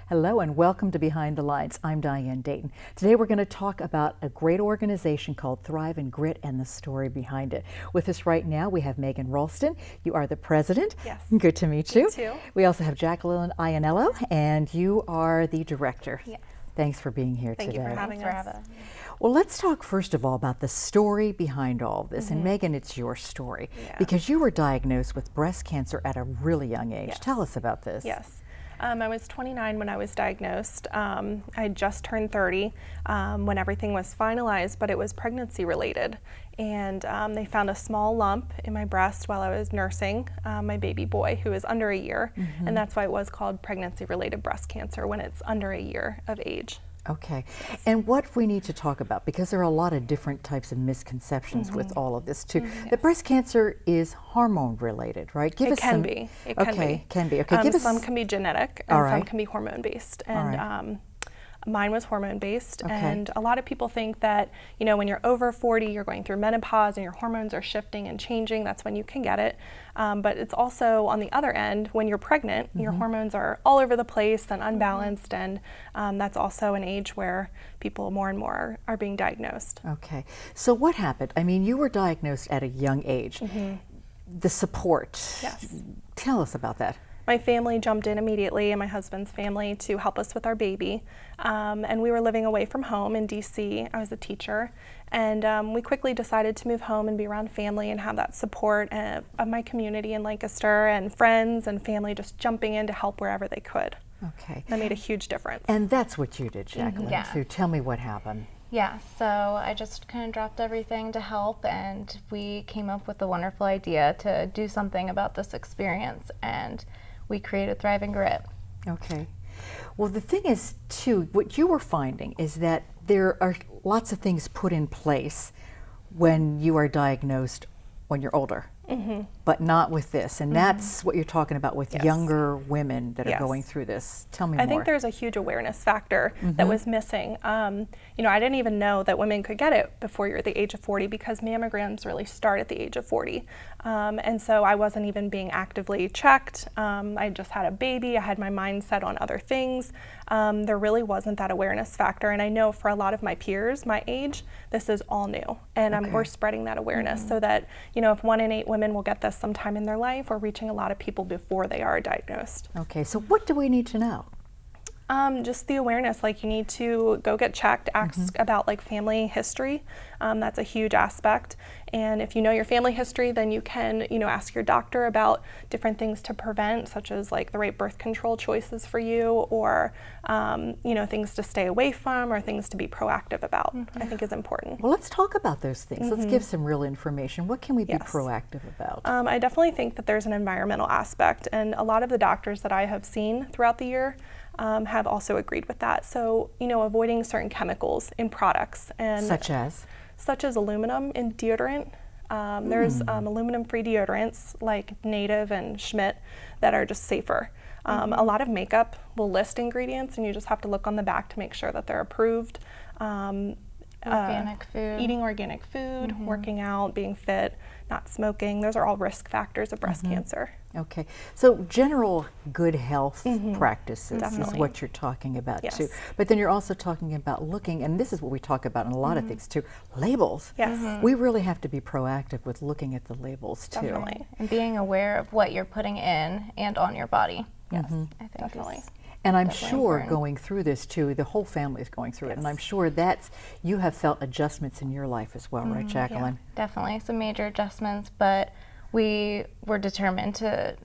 Hello and welcome to Behind the Lines. I'm Diane Dayton. Today we're going to talk about a great organization called Thrive and Grit and the story behind it. With us right now we have Megan Ralston. You are the president. Yes. Good to meet you. You too. We also have Jacquelyn Iannello and you are the director. Yes. Thanks for being here today. Thank you for having us. Well, let's talk first of all about the story behind all of this. And Megan, it's your story because you were diagnosed with breast cancer at a really young age. Yes. Tell us about this. Yes. I was 29 when I was diagnosed. I had just turned 30 when everything was finalized, but it was pregnancy related. And they found a small lump in my breast while I was nursing my baby boy, who is under a year. And that's why it was called pregnancy related breast cancer when it's under a year of age. Okay, and what we need to talk about, because there are a lot of different types of misconceptions with all of this too. The breast cancer is hormone related, right? Give us some. It can be. Okay, some can be genetic and some can be hormone based. And mine was hormone based, and a lot of people think that, you know, when you're over 40, you're going through menopause and your hormones are shifting and changing. That's when you can get it. But it's also on the other end, when you're pregnant, your hormones are all over the place and unbalanced, and that's also an age where people more and more are being diagnosed. Okay, so what happened? I mean, you were diagnosed at a young age. The support. Yes. Tell us about that. My family jumped in immediately, and my husband's family, to help us with our baby. And we were living away from home in DC. I was a teacher. And we quickly decided to move home and be around family and have that support of my community in Lancaster, and friends and family just jumping in to help wherever they could. Okay. That made a huge difference. And that's what you did, Jacquelyn. Yeah. So tell me what happened. Yeah, so I just kind of dropped everything to help, and we came up with the wonderful idea to do something about this experience, and we created Thrive and Grit. Okay. Well, the thing is, too, what you were finding is that there are lots of things put in place when you are diagnosed when you're older, but not with this. And that's what you're talking about with younger women that are going through this. Tell me more. I think there's a huge awareness factor that was missing. You know, I didn't even know that women could get it before you're at the age of 40, because mammograms really start at the age of 40. And so I wasn't even being actively checked. I just had a baby. I had my mind set on other things. There really wasn't that awareness factor. And I know for a lot of my peers my age, this is all new. And we're spreading that awareness so that, you know, if 1 in 8 women will get this sometime in their life, we're reaching a lot of people before they are diagnosed. Okay, so what do we need to know? Just the awareness, like you need to go get checked, ask about like family history. That's a huge aspect. And if you know your family history, then you can, you know, ask your doctor about different things to prevent, such as like the right birth control choices for you, or, you know, things to stay away from, or things to be proactive about, I think is important. Well, let's talk about those things. Let's give some real information. What can we be proactive about? I definitely think that there's an environmental aspect, and a lot of the doctors that I have seen throughout the year have also agreed with that. So, you know, avoiding certain chemicals in products, and such as aluminum in deodorant. There's aluminum-free deodorants like Native and Schmidt that are just safer. A lot of makeup will list ingredients, and you just have to look on the back to make sure that they're approved. Organic food. Eating organic food, working out, being fit, not smoking. Those are all risk factors of breast cancer. Okay, so general good health practices is Definitely. what you're talking about too. But then you're also talking about looking, and this is what we talk about in a lot of things too, labels. Yes. We really have to be proactive with looking at the labels too. Definitely. And being aware of what you're putting in and on your body. Yes, I think definitely. And I'm definitely sure important. going through this too, the whole family is going through it, and I'm sure that's, you have felt adjustments in your life as well, right, Jacquelyn? Definitely some major adjustments, but we were determined to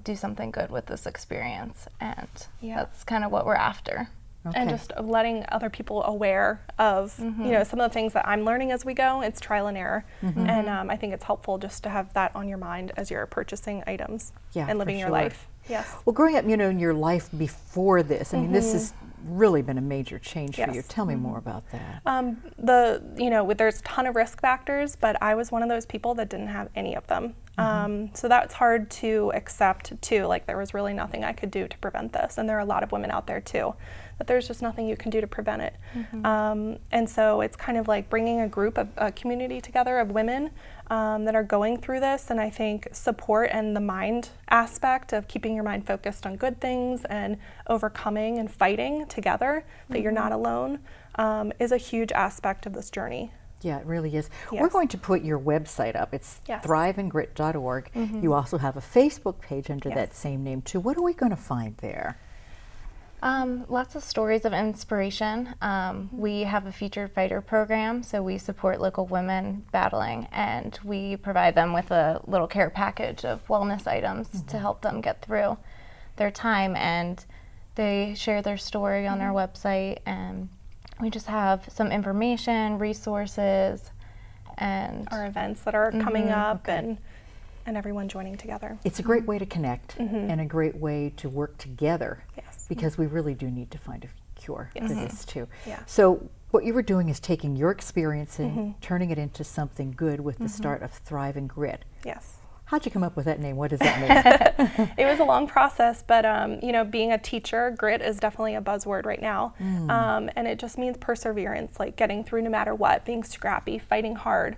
do something good with this experience, and that's kind of what we're after. Okay. And just letting other people aware of, you know, some of the things that I'm learning as we go. It's trial and error, and I think it's helpful just to have that on your mind as you're purchasing items and living your life. Yes. Well, growing up, you know, in your life before this, I mean, this has really been a major change for you. Tell me more about that. You know, there's a ton of risk factors, but I was one of those people that didn't have any of them. So that's hard to accept too. Like there was really nothing I could do to prevent this. And there are a lot of women out there too, that there's just nothing you can do to prevent it. And so it's kind of like bringing a group of a community together of women that are going through this. And I think support and the mind aspect of keeping your mind focused on good things and overcoming and fighting together, that you're not alone, is a huge aspect of this journey. Yeah, it really is. Yes. We're going to put your website up. It's thriveandgrit.org. You also have a Facebook page under that same name too. What are we going to find there? Lots of stories of inspiration. We have a featured fighter program, so we support local women battling, and we provide them with a little care package of wellness items to help them get through their time, and they share their story on our website, and we just have some information, resources, and Our events that are coming up, and everyone joining together. It's a great way to connect and a great way to work together, Yes. because we really do need to find a cure for this too. Yeah. So what you were doing is taking your experience and turning it into something good with the start of Thrive and Grit. Yes. How'd you come up with that name? What does that mean? It was a long process, but you know, being a teacher, grit is definitely a buzzword right now. And it just means perseverance, like getting through no matter what, being scrappy, fighting hard,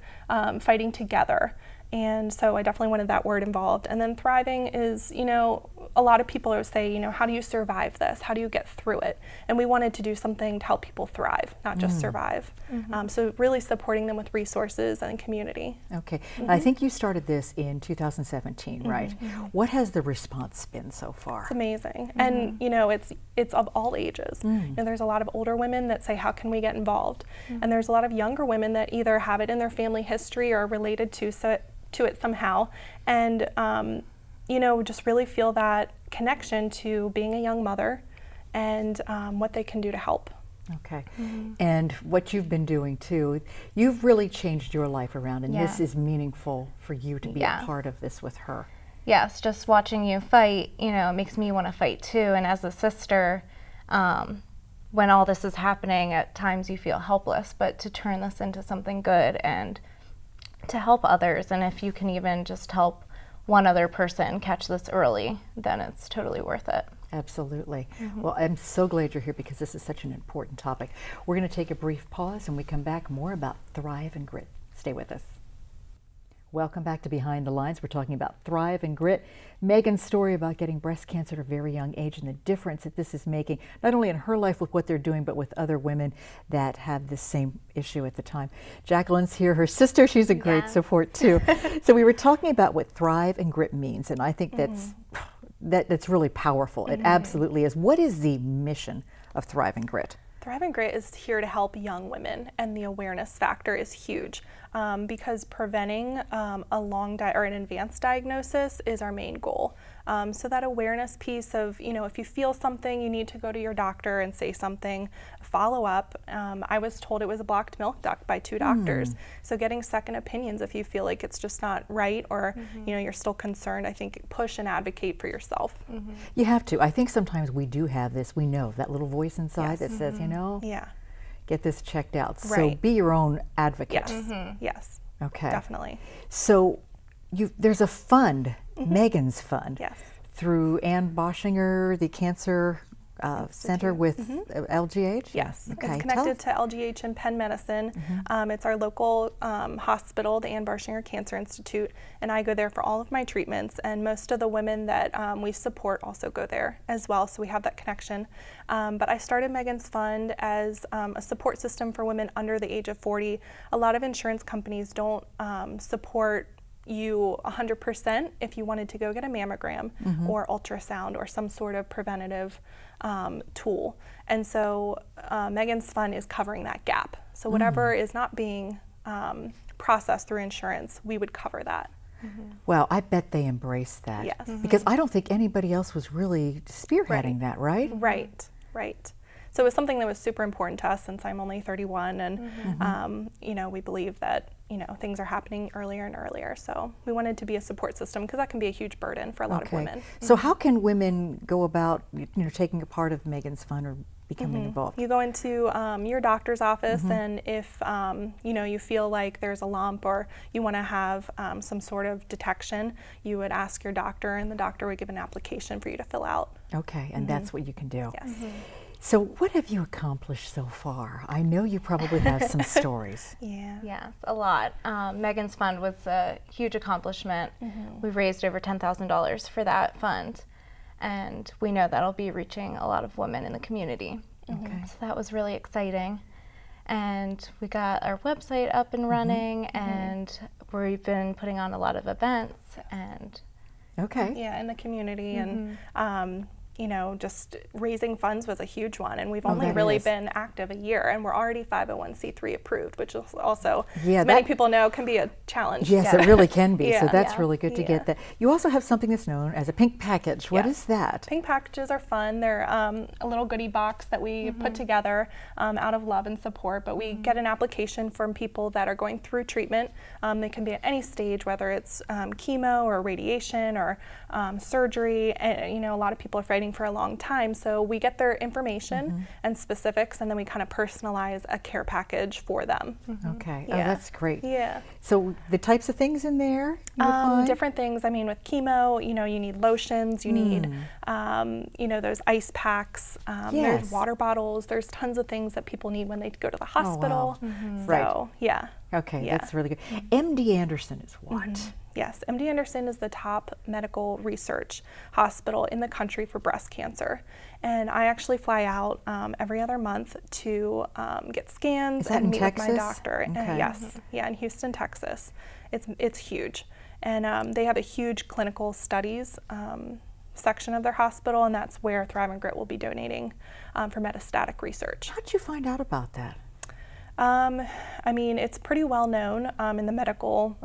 fighting together. And so I definitely wanted that word involved. And then thriving is, you know, a lot of people would say, you know, how do you survive this? How do you get through it? And we wanted to do something to help people thrive, not just survive. So really supporting them with resources and community. Okay. I think you started this in 2017, right? What has the response been so far? It's amazing. And you know, it's of all ages. You know, there's a lot of older women that say, how can we get involved? And there's a lot of younger women that either have it in their family history or are related to it somehow, and you know, just really feel that connection to being a young mother and what they can do to help. Okay. And what you've been doing too, you've really changed your life around, and this is meaningful for you to be a part of this with her. Yes, just watching you fight, you know, it makes me want to fight too. And as a sister, when all this is happening, at times you feel helpless, but to turn this into something good and to help others, and if you can even just help one other person catch this early, then it's totally worth it. Absolutely. Well, I'm so glad you're here, because this is such an important topic. We're going to take a brief pause, and we come back more about Thrive and Grit. Stay with us. Welcome back to Behind the Lines. We're talking about Thrive and Grit. Megan's story about getting breast cancer at a very young age and the difference that this is making, not only in her life with what they're doing, but with other women that have the same issue at the time. Jacquelyn's here, her sister. She's a great support too. So we were talking about what Thrive and Grit means, and I think that's really powerful. It absolutely is. What is the mission of Thrive and Grit? Thrive and Grit is here to help young women, and the awareness factor is huge because preventing a long or an advanced diagnosis is our main goal. So that awareness piece of, you know, if you feel something, you need to go to your doctor and say something, follow up. I was told it was a blocked milk duct by 2 doctors. So getting second opinions if you feel like it's just not right, or you know, you're still concerned, I think push and advocate for yourself. You have to. I think sometimes we do have this, we know, that little voice inside that says, you know, get this checked out. So be your own advocate. Yes, yes. Okay. Definitely. So there's a fund, Megan's Fund, Yes. through Ann Boschinger, the Cancer Center with LGH? Yes, Okay. it's connected to LGH and Penn Medicine. It's our local hospital, the Ann Boschinger Cancer Institute, and I go there for all of my treatments, and most of the women that we support also go there as well, so we have that connection. But I started Megan's Fund as a support system for women under the age of 40. A lot of insurance companies don't support you 100% if you wanted to go get a mammogram or ultrasound or some sort of preventative tool. And so Megan's Fund is covering that gap. So whatever is not being processed through insurance, we would cover that. Well, I bet they embrace that. Yes. Because I don't think anybody else was really spearheading that, right? Right, right. So it was something that was super important to us since I'm only 31, and you know, we believe that, you know, things are happening earlier and earlier. So we wanted to be a support system because that can be a huge burden for a lot of women. So how can women go about, you know, taking a part of Megan's Fund or becoming involved? You go into your doctor's office, and if you know, you feel like there's a lump or you want to have some sort of detection, you would ask your doctor, and the doctor would give an application for you to fill out. Okay, and that's what you can do. Yes. So what have you accomplished so far? I know you probably have some stories. Yeah. Yes, a lot. Megan's Fund was a huge accomplishment. We raised over $10,000 for that fund, and we know that'll be reaching a lot of women in the community. Okay. So that was really exciting. And we got our website up and running, and we've been putting on a lot of events. And Okay. Yeah, in the community, and you know, just raising funds was a huge one, and we've only that really is. been active a year, and we're already 501c3 approved, which is also, Yeah, as many that- people know, can be a challenge. Yes, it really can be. So Yeah. that's Yeah. really good to Yeah. get that. You also have something that's known as a pink package. What Yes. is that? Pink packages are fun. They're a little goodie box that we put together out of love and support, but we get an application from people that are going through treatment. They can be at any stage, whether it's chemo or radiation or surgery. And, you know, a lot of people are fighting for a long time, so we get their information and specifics, and then we kind of personalize a care package for them. Okay. Oh, Yeah. that's great. Yeah. So the types of things in there you would find? Different things. I mean, with chemo, you know, you need lotions, you need, you know, those ice packs, Yes. there's water bottles, there's tons of things that people need when they go to the hospital. Right. So, yeah. Okay, Yeah. that's really good. MD Anderson is what? Yes, MD Anderson is the top medical research hospital in the country for breast cancer. And I actually fly out every other month to get scans Is that and in meet with my Texas? doctor. Okay. Yes, yeah, in Houston, Texas. It's huge. And they have a huge clinical studies section of their hospital, and that's where Thrive and Grit will be donating for metastatic research. How'd you find out about that? I mean, it's pretty well known in the medical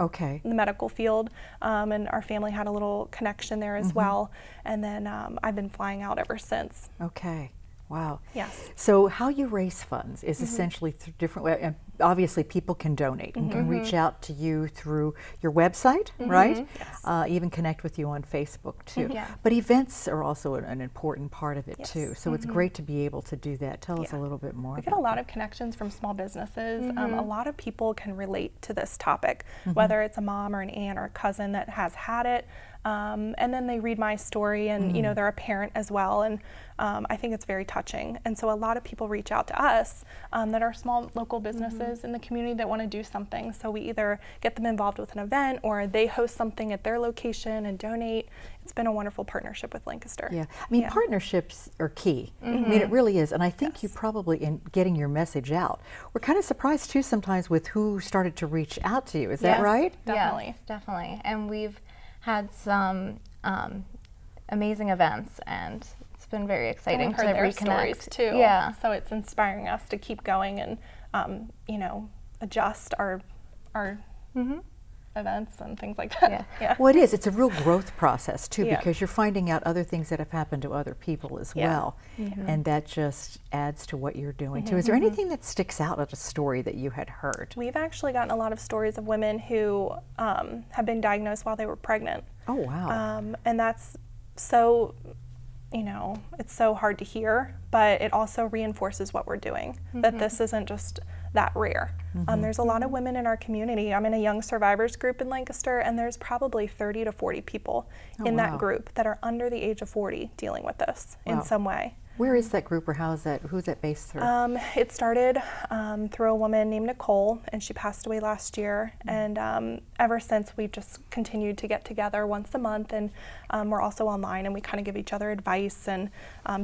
field, and our family had a little connection there as well. And then I've been flying out ever since. Okay. Wow. Yes. So how you raise funds is essentially through different ways. And obviously, people can donate and can reach out to you through your website, right? Yes. Even connect with you on Facebook too. Yeah. But events are also an important part of it Yes. too. So it's great to be able to do that. Tell us a Yeah. little bit more. We get a about lot of connections from small businesses. A lot of people can relate to this topic, whether it's a mom or an aunt or a cousin that has had it. And then they read my story, and you know, they're a parent as well, and I think it's very touching. And so a lot of people reach out to us that are small local businesses in the community that want to do something. So we either get them involved with an event, or they host something at their location and donate. It's been a wonderful partnership with Lancaster. Yeah, I mean, partnerships are key. I mean, it really is. And I think you probably, in getting your message out, we're kind of surprised too sometimes with who started to reach out to you. Is that Yes. right? Definitely. Yes, definitely. And we've had some amazing events, and it's been very And exciting we've to heard their reconnect. stories too. Yeah. So it's inspiring us to keep going and you know, adjust our events and things like that. Yeah. Well, it is. It's a real growth process too, Yeah. because you're finding out other things that have happened to other people as Yeah. well, and that just adds to what you're doing too. Is there anything that sticks out as a story that you had heard? We've actually gotten a lot of stories of women who have been diagnosed while they were pregnant. Oh wow! And that's so, you know, it's so hard to hear, but it also reinforces what we're doing, that this isn't just that rare. There's a lot of women in our community. I'm in a young survivors group in Lancaster, and there's probably 30 to 40 people in wow. that group that are under the age of 40 dealing with this in Wow. some way. Where is that group, or how's that? Who's that based through? It started through a woman named Nicole, and she passed away last year. And ever since, we've just continued to get together once a month, and we're also online, and we kind of give each other advice and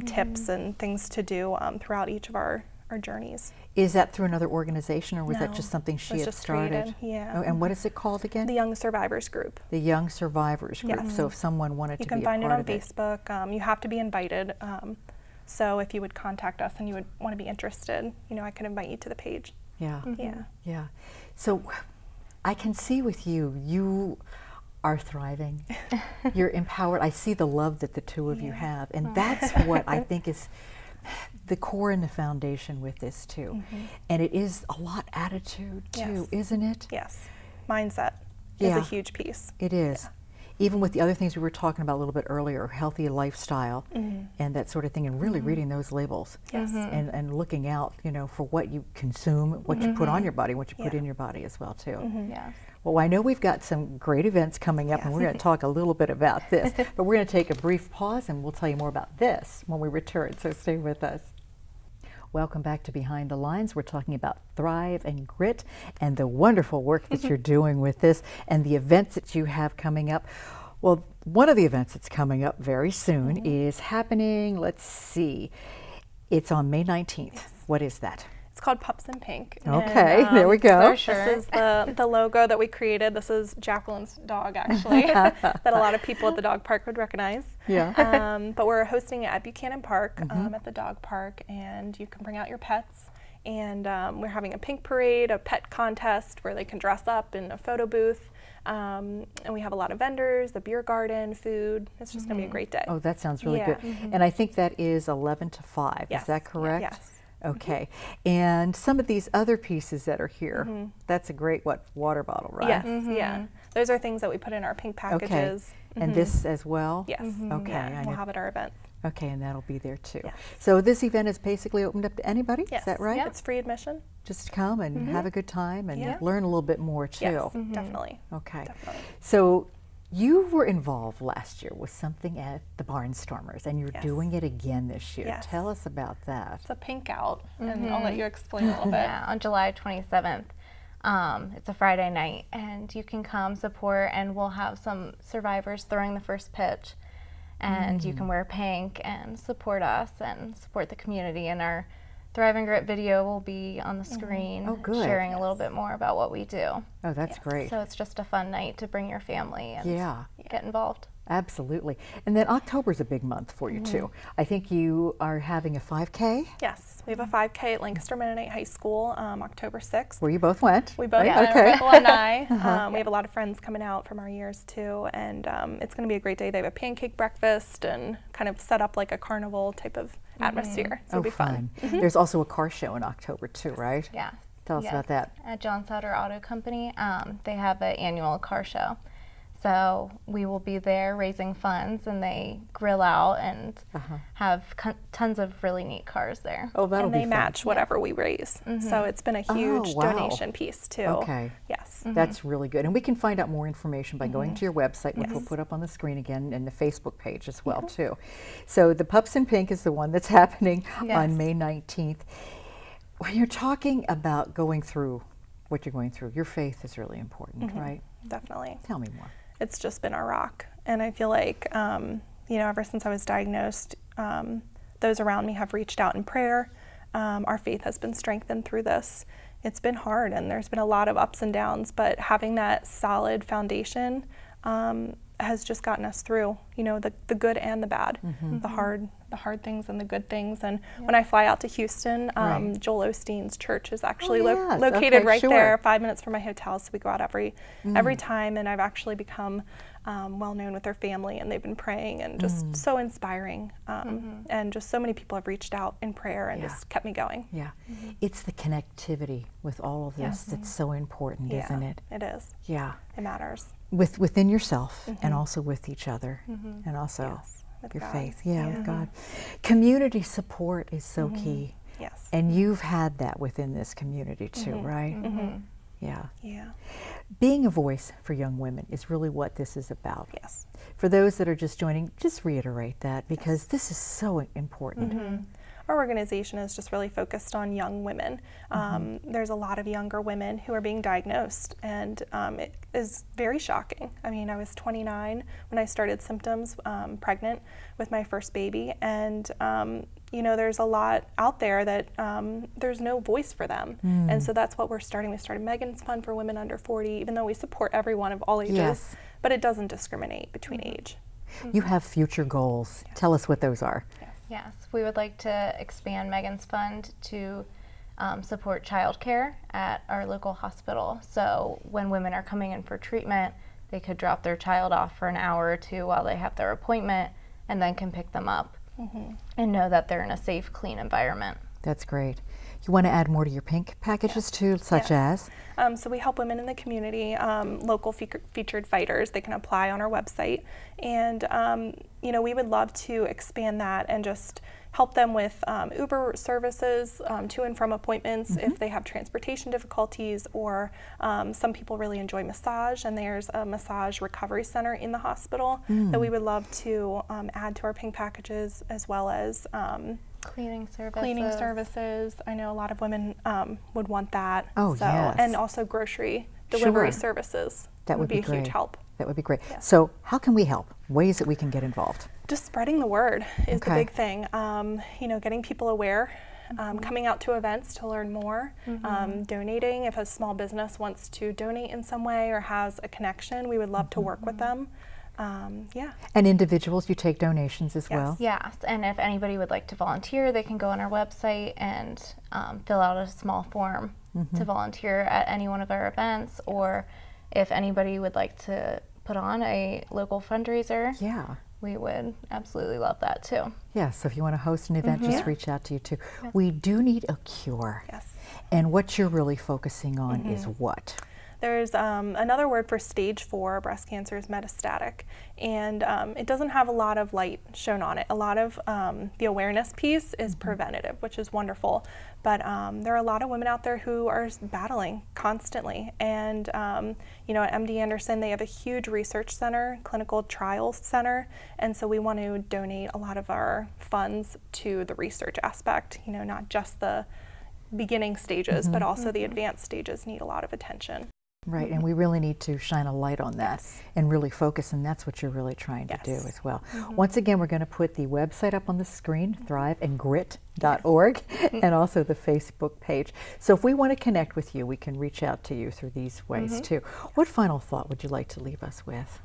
tips and things to do throughout each of our journeys. Is that through another organization, or was that No, just something it she was had just started? created, yeah. Oh, and what is it called again? The Young Survivors Group. The Young Survivors Group. Yes. So if someone wanted You to can be a find it part on of it. Facebook. You have to be invited. So if you would contact us and you would want to be interested, you know, I could invite you to the page. Yeah. Yeah. Yeah. So I can see with you, you are thriving. You're empowered. I see the love that the two of you have. And that's what I think is the core and the foundation with this too. And it is a lot attitude too, isn't it? Yes. Mindset is a huge piece. It is. Yeah. Even with the other things we were talking about a little bit earlier, healthy lifestyle and that sort of thing, and really reading those labels and looking out, you know, for what you consume, what you put on your body, what you put in your body as well too. Yes. Well, I know we've got some great events coming up, and we're going to talk a little bit about this, but we're going to take a brief pause, and we'll tell you more about this when we return, so stay with us. Welcome back to Behind the Lines. We're talking about Thrive and Grit and the wonderful work that you're doing with this and the events that you have coming up. Well, one of the events that's coming up very soon is happening, let's see, it's on May 19th. Yes. What is that? It's called Pups in Pink. Okay, and, there we go. This is the logo that we created. This is Jacquelyn's dog, actually, that a lot of people at the dog park would recognize. Yeah. But we're hosting it at Buchanan Park at the dog park, and you can bring out your pets. And we're having a pink parade, a pet contest where they can dress up in a photo booth. And we have a lot of vendors, the beer garden, food. It's just going to be a great day. Oh, that sounds really good. And I think that is 11 to 5. Yes. Is that correct? Yes. Okay. And some of these other pieces that are here, that's a great, water bottle, right? Yes, yeah. Those are things that we put in our pink packages. Okay. And this as well? Yes. Okay. Yeah, we'll have it at our events. Okay, and that'll be there too. Yes. So this event is basically opened up to anybody? Yes. Is that right? Yeah. It's free admission. Just come and have a good time and learn a little bit more too. Yes, definitely. Okay. Definitely. So you were involved last year with something at the Barnstormers, and you're doing it again this year. Yes. Tell us about that. It's a pink out, and I'll let you explain a little bit. Yeah, on July 27th. It's a Friday night, and you can come support, and we'll have some survivors throwing the first pitch. And you can wear pink and support us and support the community. And our Thrive and Grit video will be on the screen, sharing a little bit more about what we do. Oh, that's great. So it's just a fun night to bring your family and get involved. Absolutely. And then October's a big month for you too. I think you are having a 5K? Yes, we have a 5K at Lancaster Mennonite High School, October 6th. Where you both went? We both went. Okay. We're alumni. We have a lot of friends coming out from our years too, and it's going to be a great day. They have a pancake breakfast and kind of set up like a carnival type of atmosphere. So it'll be fun. There's also a car show in October too, right? Yeah. Tell us about that. At John Sutter Auto Company, they have an annual car show. So we will be there raising funds, and they grill out and have tons of really neat cars there. Oh, that'll be fun. And they match whatever we raise. So it's been a huge donation piece too. Okay. Yes. That's really good. And we can find out more information by going to your website, which we'll put up on the screen again, and the Facebook page as well too. So the Pups in Pink is the one that's happening on May 19th. When you're talking about going through what you're going through, your faith is really important, right? Definitely. Tell me more. It's just been our rock. And I feel like, ever since I was diagnosed, those around me have reached out in prayer. Our faith has been strengthened through this. It's been hard, and there's been a lot of ups and downs, but having that solid foundation has just gotten us through, the good and the bad, the hard things and the good things. And when I fly out to Houston, Joel Osteen's church is actually located right there, 5 minutes from my hotel. So we go out every time, and I've actually become well known with their family, and they've been praying and just so inspiring. And just so many people have reached out in prayer and just kept me going. Yeah, it's the connectivity with all of this that's so important, isn't it? It is. Yeah, it matters. Within yourself and also with each other and also your God. faith. With God. Community support is so key. Yes. And you've had that within this community too, right? Yeah. Yeah. Being a voice for young women is really what this is about. Yes. For those that are just joining, just reiterate that, because this is so important. Our organization is just really focused on young women. There's a lot of younger women who are being diagnosed, and it is very shocking. I mean, I was 29 when I started symptoms, pregnant with my first baby, and there's a lot out there that there's no voice for them. And so that's what we're starting. We started Megan's Fund for women under 40, even though we support everyone of all ages, but it doesn't discriminate between age. You have future goals. Tell us what those are. Yes, we would like to expand Megan's Fund to support childcare at our local hospital. So when women are coming in for treatment, they could drop their child off for an hour or two while they have their appointment, and then can pick them up and know that they're in a safe, clean environment. That's great. You want to add more to your pink packages too, such Yes. as? So we help women in the community, local featured fighters. They can apply on our website, and we would love to expand that and just help them with Uber services to and from appointments if they have transportation difficulties, or some people really enjoy massage, and there's a massage recovery center in the hospital that we would love to add to our pink packages, as well as Cleaning services. I know a lot of women would want that. Oh, yes. And also grocery delivery Sure. services. That would be a great. huge help. That would be great. Yes. So how can we help? Ways that we can get involved? Just spreading the word is the Okay. big thing. Getting people aware, coming out to events to learn more, donating. If a small business wants to donate in some way or has a connection, we would love to work with them. And individuals, you take donations as well? Yes, and if anybody would like to volunteer, they can go on our website and fill out a small form to volunteer at any one of our events, or if anybody would like to put on a local fundraiser, Yeah. we would absolutely love that too. Yeah, so if you want to host an event, just reach out to you too. Yes. We do need a cure. Yes. And what you're really focusing on is what? There's another word for stage 4 breast cancer is metastatic, and it doesn't have a lot of light shown on it. A lot of the awareness piece is preventative, which is wonderful, but there are a lot of women out there who are battling constantly, and at MD Anderson they have a huge research center, clinical trial center, and so we want to donate a lot of our funds to the research aspect, not just the beginning stages, but also the advanced stages need a lot of attention. Right, and we really need to shine a light on that and really focus, and that's what you're really trying to do Yes. as well. Once again, we're going to put the website up on the screen, thriveandgrit.org, and also the Facebook page. So if we want to connect with you, we can reach out to you through these ways too. What final thought would you like to leave us with?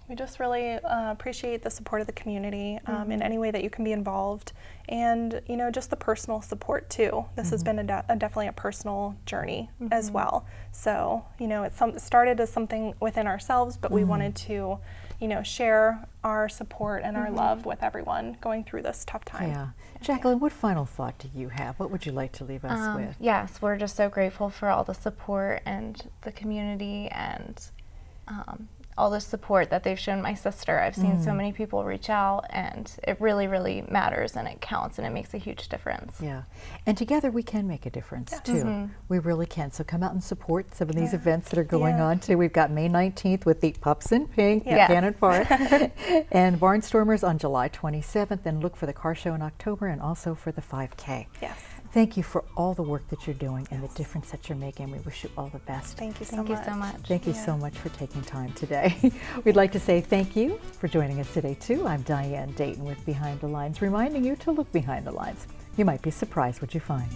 We just really appreciate the support of the community in any way that you can be involved, and just the personal support too. This has been definitely a personal journey as well. So it started as something within ourselves, but we wanted to share our support and our love with everyone going through this tough time. Yeah. Jacquelyn, what final thought do you have? What would you like to leave us with? Yes, we're just so grateful for all the support and the community and all the support that they've shown my sister. I've seen so many people reach out, and it really, really matters, and it counts, and it makes a huge difference. Yeah, and together we can make a difference too. We really can. So come out and support some of these events that are going on too. We've got May 19th with the Pups in Pink at Cannon Park, and Barnstormers on July 27th, and look for the car show in October, and also for the 5K. Yes. Thank you for all the work that you're doing and the difference that you're making. We wish you all the best. Thank you so Thank much. you so much. Thank you so much for taking time today. We'd like to say thank you for joining us today too. I'm Diane Dayton with Behind the Lines, reminding you to look behind the lines. You might be surprised what you find.